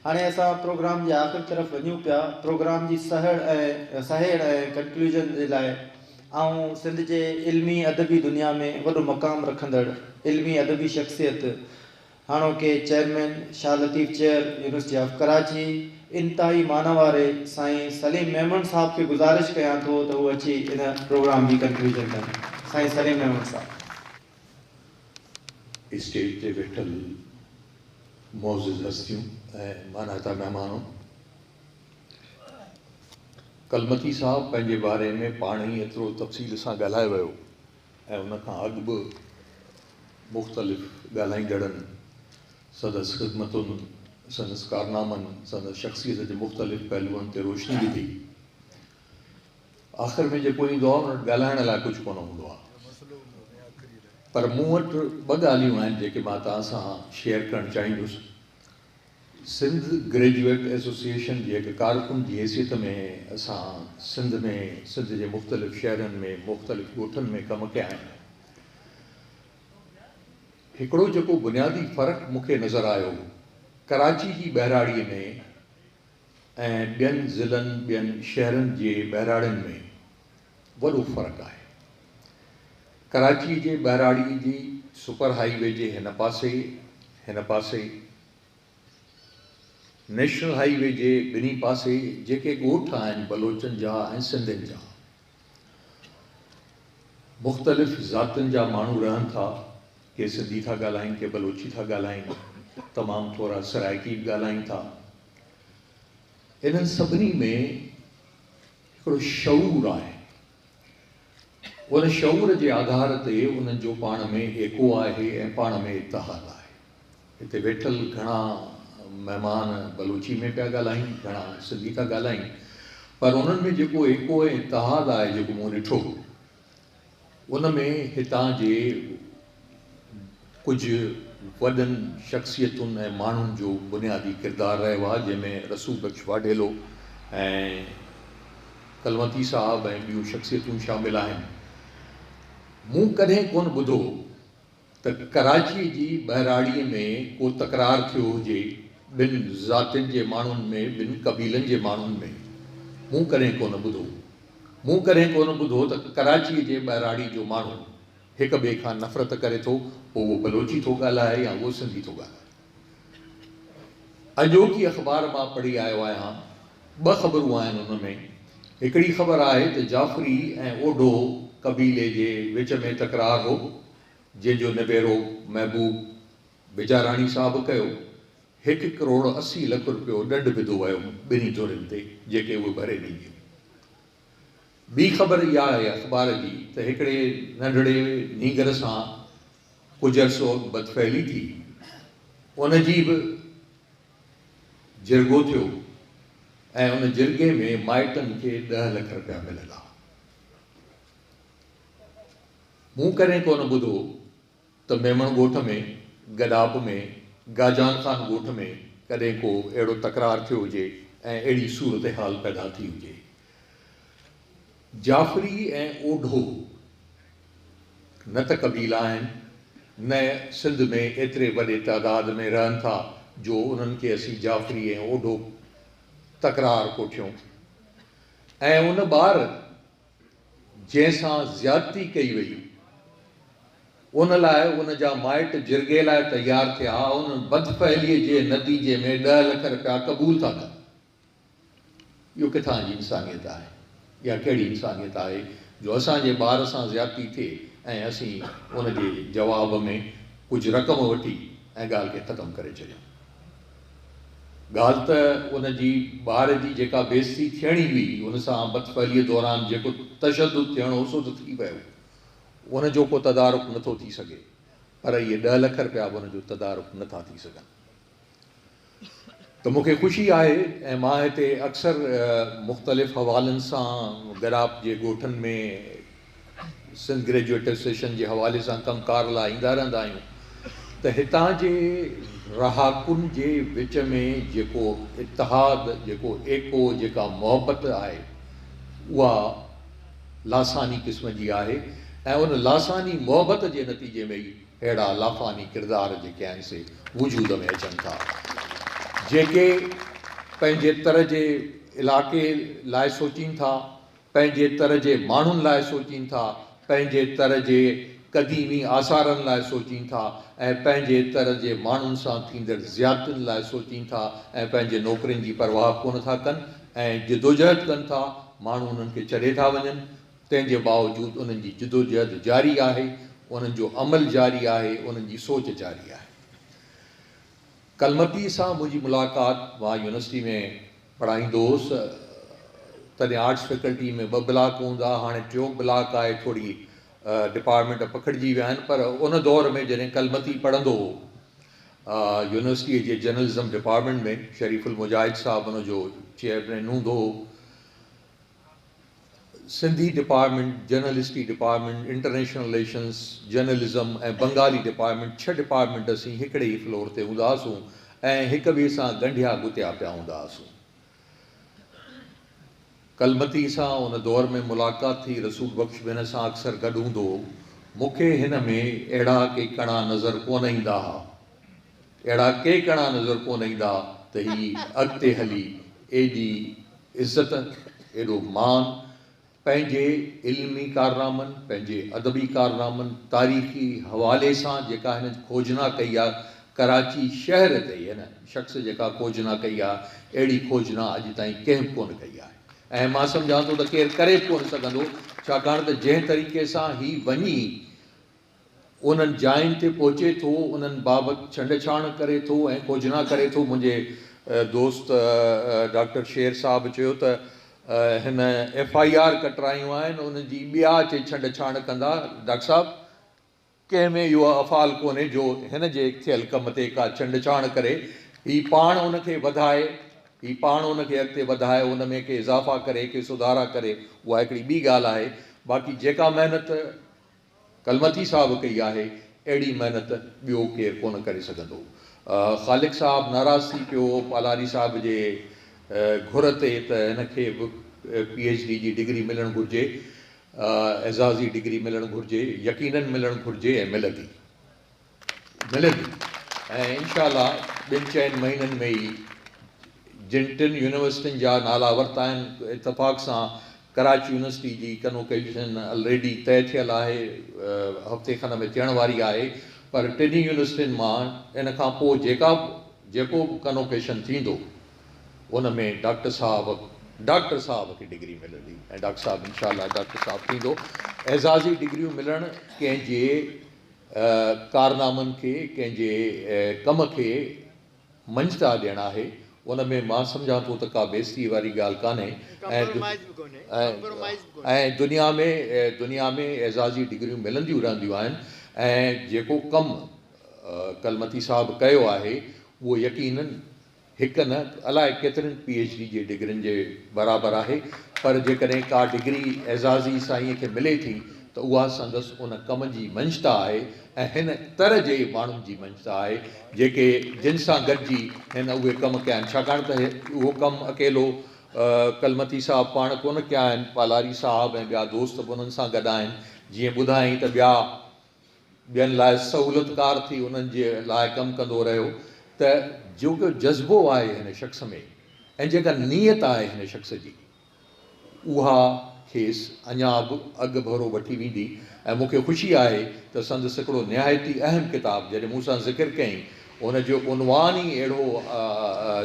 हाणे असां प्रोग्राम जे आख़िर तरफ़ वञूं पिया। प्रोग्राम जी सहेड़ ऐं कंक्लूजन जे लाइ ऐं सिंध जे इल्मी अदबी दुनिया में वॾो मक़ाम रखंदड़ इल्मी अदबी शख़्सियत हाणोके chairman Shah Latif chair university of Karachi इंतहाई माना वारे साईं सलीम मेमन साहब खे गुज़ारिश कयां थो त उहे अची इन प्रोग्राम जी कंक्लूजन कनि। साईं सलीम मेमन साहब। स्टेज ते वेठल मौजूद हस्तियों ऐं मानाता महिमानों, कलमती साहब पंहिंजे बारे में पाण ई एतिरो तफ़सील सां ॻाल्हाए वियो ऐं उन खां अॻु बि मुख़्तलिफ़ ॻाल्हाईंदड़नि संदसि ख़िदमतुनि, संदसि कारनामनि, संदसि शख़्सियत जे मुख़्तलिफ़ पहलुअनि ते रोशनी विधी। आख़िर में जेको ईंदो आहे उन ॻाल्हाइण लाइ कुझु कोन हूंदो आहे, पर मूं वटि ॿ ॻाल्हियूं आहिनि जेके मां तव्हां सां शेयर करणु चाहींदुसि। सिंध ग्रेजुएट एसोसिएशन जी हिकु कारकुन जी हैसियत में असां सिंध जे मुख़्तलिफ़ शहरनि में मुख़्तलिफ़ ॻोठनि में कमु कया आहिनि। हिकिड़ो जेको बुनियादी फ़र्क़ु मूंखे नज़र आयो कराची जी बहिराड़ीअ में ऐं ॿियनि ज़िलनि ॿियनि शहरनि जे बहिराड़ियुनि में वॾो फ़र्क़ु आहे। कराची जे बहिराड़ीअ जी सुपर हाईवे जे हिन पासे नेशनल हाईवे जे ॿिन्ही पासे जेके ॻोठ आहिनि बलोचनि जा ऐं सिंधियुनि जा, मुख़्तलिफ़ ज़ातियुनि जा माण्हू रहनि था। के सिंधी था ॻाल्हाइनि, के बलोची था ॻाल्हाइनि, तमामु थोरा सराइकी बि ॻाल्हाइनि था। इन्हनि सभिनी में हिकिड़ो शऊर आहे। उन शऊर जे आधार ते उन्हनि जो पाण में एको आहे ऐं पाण में इतिहाद आहे। हिते वेठल घणा महिमान बलोची में पिया ॻाल्हाइनि, घणा सिंधी था ॻाल्हाइनि, पर उन्हनि में जेको एको ऐं इतिहाद आहे जेको मूं ॾिठो, उन में हितां जे कुझु वॾनि शख़्सियतुनि ऐं माण्हुनि जो बुनियादी किरदारु रहियो आहे, जंहिंमें रसूल बख्श वाढेलो ऐं कलमती साहब ऐं ॿियूं शख़्सियतूं शामिल आहिनि। मूं कॾहिं कोन ॿुधो त कराची जी बहिराड़ीअ में को तकरार थियो हुजे ॿिनि ज़ातियुनि जे माण्हुनि में, ॿिनि क़बीलनि जे माण्हुनि में। मूं कॾहिं कोन ॿुधो त कराचीअ जे बहिराड़ी जो माण्हू हिक ॿिए खां नफ़रत करे थो, पोइ उहो बलोची थो ॻाल्हाए या उहो सिंधी थो ॻाल्हाए। अॼोकी अख़बार मां पढ़ी आयो आहियां, ॿ ख़बरूं आहिनि उन में। हिकिड़ी ख़बर आहे त जाफ़री ऐं ओढो क़बीले जे विच में तकरार हो, जंहिंजो निबेरो महबूब बिजाराणी साहब कयो। 1,80,00,000 रुपयो ॾंढ विधो वियो ॿिन्ही धुरियुनि ते, जेके उहे भरे ॾींदियूं। ॿी ख़बर इहा आहे अख़बार जी त हिकिड़े नंढड़े नींगर सां कुझु अर्सो बदफ़ैली थी, उनजी बि जिरगो थियो ऐं उन जिरगे में माइटनि खे 10 लख रुपया मिलंदा। मूं कॾहिं कोन ॿुधो त मेमण ॻोठ में, गडाब में, गाजान खान ॻोठ में कॾहिं को अहिड़ो तकरार थियो हुजे ऐं अहिड़ी सूरत हाल पैदा थी हुजे। जाफ़री ऐं ओढो न त क़बीला आहिनि, न सिंध में एतिरे वॾे तइदाद में रहनि था जो उन्हनि खे असीं जाफ़री ऐं ओढो तकरार कोठियूं। ऐं उन ॿार जंहिंसां ज़्यादती कई वई, उन लाइ उन जा माइट जिरगे लाइ तयारु थिया। उन बदफ़ैलीअ जे नतीजे में 10 लख रुपया क़बूल था कनि। इहो किथां जी इंसानियत आहे? या कहिड़ी इंसानियत आहे जो असांजे ॿार सां ज़्यादती थिए ऐं असीं उनजे जवाब में कुझु रक़म वठी ऐं ॻाल्हि खे ख़तमु करे छॾियूं। ॻाल्हि त उनजी ॿार जी जेका बेइज़ती थियणी हुई, उन सां बदफ़ैलीअ दौरान जेको तशदुद थियणो हो सो त थी वियो, उनजो को तदारुक नथो थी सघे, पर इहे 10 लख रुपया बि उनजो तदारुक नथा थी सघनि। त मूंखे ख़ुशी आहे ऐं मां हिते अक्सर मुख़्तलिफ़ हवालनि सां गडाब जे ॻोठनि में सिंध ग्रेजुएट एसोसिएशन जे हवाले सां कमकार लाइ ईंदा रहंदा आहियूं, त हितां जे रहाकुनि जे विच में जेको इतिहाद, जेको एको, जेका मोहबत आहे, उहा लासानी क़िस्म जी आहे। ऐं उन लासानी मोहबत जे नतीजे में ई अहिड़ा लाफ़ानी किरदार जेके आहिनि से वजूद में अचनि था। जेके पंहिंजे तरह जे इलाइक़े लाइ सोचीनि था, पंहिंजे तरह जे माण्हुनि लाइ सोचीनि था, पंहिंजे तरह जे क़दीमी आसारनि लाइ सोचीनि था ऐं पंहिंजे तरह जे माण्हुनि सां थींदड़ ज़ियादतियुनि लाइ सोचीनि था ऐं पंहिंजे नौकरियुनि जी परवाह कोन था कनि ऐं जिदोजहद कनि था। माण्हू उन्हनि खे छॾे था वञनि, तंहिंजे बावजूदि उन्हनि जी जिदोजहद जारी आहे, उन्हनि जो अमल जारी आहे, उन्हनि जी सोच जारी आहे। कलमती सां मुंहिंजी मुलाक़ात, मां यूनिवर्सिटी में पढ़ाईंदो हुउसि, तॾहिं आर्ट्स फैकल्टी में 2 ब्लॉक हूंदा, हाणे 3 ब्लॉक आहे, थोरी डिपार्टमेंट पखिड़िजी विया आहिनि। पर उन दौर में जॾहिं कलमती पढ़ंदो हो यूनिवर्सिटीअ जे जर्नलिज़म डिपार्टमेंट में, शरीफ़ुल मुजाहिद साहबु हुनजो चेयरमैन हूंदो हो। सिंधी डिपार्टमेंट, जर्नलिस्टी डिपार्टमेंट, इंटरनेशनल रिलेशंस, जर्नलिज़म ऐं बंगाली डिपार्टमेंट, 6 डिपार्टमेंट असीं हिकिड़े ई फ्लोर ते हूंदा हुआसीं ऐं हिक ॿिए सां ॻंढिया गुतिया पिया हूंदा हुआसीं। कलमती सां उन दौर में मुलाक़ात थी, रसूल बख़्श बि हिन सां अक्सर गॾु हूंदो हो। मूंखे हिन में अहिड़ा के कणा नज़र कोन ईंदा हुआ, अहिड़ा के कणा नज़र कोन ईंदा त हीअ अॻिते हली एॾी इज़त, एॾो मान पंहिंजे इल्मी कारनामनि, पंहिंजे अदबी कारनामनि, तारीख़ी हवाले सां जेका हिन खोजना कई आहे, कराची शहर ते हिन शख़्स जेका खोजना कई आहे, अहिड़ी खोजना अॼु ताईं कंहिं कोन कई आहे ऐं मां सम्झां थो त केरु करे बि कोन सघंदो, छाकाणि त जंहिं तरीक़े सां हीउ वञी उन्हनि जायुनि ते पहुचे थो, उन्हनि बाबति छंडछाण करे थो ऐं खोजना करे थो। मुंहिंजे दोस्त डॉक्टर शेर साहब चयो त हिन FIR कटरायूं आहिनि, उनजी ॿिया अचे छंडछाण कंदा। डॉक्टर साहिबु, कंहिं में इहो अफ़ाल कोन्हे जो हिन जे थियल कम ते का छंडछाण करे, हीउ पाण उनखे वधाए, हीउ पाण उनखे अॻिते वधाए, उन में के इज़ाफ़ा करे, के सुधारा करे, उहा हिकिड़ी ॿी ॻाल्हि आहे। बाक़ी जेका महिनत कलमती साहब कई आहे, अहिड़ी महिनत ॿियो केरु कोन करे सघंदो। ख़ालिक़ साहब नाराज़ थी पियो पालारी साहब जे घुर ते त हिनखे बि PhD जी डिग्री मिलणु घुरिजे, एज़ाज़ी डिग्री मिलणु घुरिजे, यकीनन मिलणु घुरिजे ऐं मिले थी ऐं इंशाअल्लाह 2-4 महीननि में ई जिन 3 यूनिवर्सिटियुनि जा नाला वरिता आहिनि, इतफ़ाक़ सां कराची यूनिवर्सिटी जी कन्वोकेशन ऑलरेडी तय थियल आहे, हफ़्ते खन में थियण वारी आहे। पर 3 यूनिवर्सिटियुनि मां इन खां पोइ जेको बि कन्वोकेशन थींदो उन में डॉक्टर साहब खे डिग्री मिलंदी ऐं डॉक्टर साहब इंशाअल्लाह डॉक्टर साहब थींदो। एज़ाज़ी डिग्रियूं मिलणु कंहिंजे कारनामनि खे, कंहिंजे कम खे मंझता ॾियणु आहे, उन में मां सम्झां थो त का बेइज़ती वारी ॻाल्हि कान्हे ऐं दुनिया में एज़ाज़ी डिग्रियूं मिलंदियूं रहंदियूं आहिनि ऐं जेको कमु कलमती साहब कयो आहे उहो यकीनन हिकु न अलाए केतिरनि PhD जे डिग्रियुनि जे बराबरि आहे। पर जेकॾहिं का डिग्री एज़ाज़ी साईंअ खे मिले थी त उहा संदसि उन कम जी मंझता आहे ऐं हिन तरह जे माण्हुनि जी मंझता आहे जेके जिन सां गॾिजी हिन उहे कम कया आहिनि। छाकाणि त उहो कमु अकेलो कलमती साहब पाण कोन कया आहिनि, पालारी साहब ऐं ॿिया दोस्त बि उन्हनि सां गॾु आहिनि। जीअं ॿुधाई त ॿियनि लाइ सहूलियतकार थी उन्हनि जे लाइ कमु कंदो रहियो। त जेको जज़्बो आहे हिन शख़्स में ऐं जेका नीयत आहे हिन शख़्स जी, उहा खेसि अञा बि अॻु भरो वठी वेंदी ऐं मूंखे ख़ुशी आहे त संदसि हिकिड़ो निहायती अहम किताबु जॾहिं मूं सां ज़िक्र कयईं, उनजो उनवान ई अहिड़ो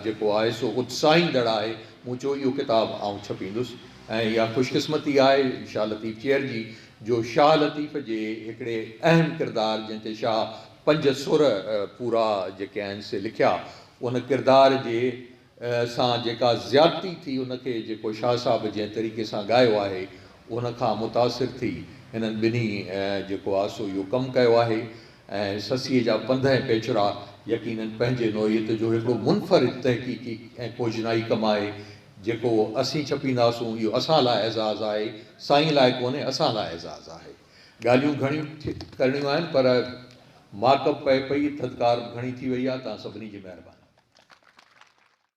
जेको आहे सो उत्साहींदड़ आहे। मूं चयो इहो किताबु आउं छपींदुसि ऐं इहा ख़ुशकिस्मती आहे शाह लतीफ़ चेयर जी, जो शाह लतीफ़ जे हिकिड़े अहम किरदारु जंहिं ते शाह 5 सुर पूरा जेके आहिनि से लिखिया, उन किरदार जे सां जेका ज़्यादती थी उनखे जेको शाह साहब जंहिं तरीक़े सां ॻायो आहे उन खां मुतासिर थी हिननि ॿिन्ही जेको आहे सो इहो कमु कयो आहे। ऐं ससीअ जा 5 ऐं पेचरा यकीनन पंहिंजे नौइयत जो हिकिड़ो मुनफ़रिद तहक़ीक़ी ऐं खोजनाई कमु आहे जेको असीं छपींदासूं। इहो असां लाइ एज़ाज़ु आहे, साईं लाइ कोन्हे, असां लाइ एज़ाज़ु आहे। ॻाल्हियूं घणियूं करणियूं आहिनि पर माकअप पए पई, थधिकार घणी थी वई आहे। तव्हां सभिनी जी महिरबानी।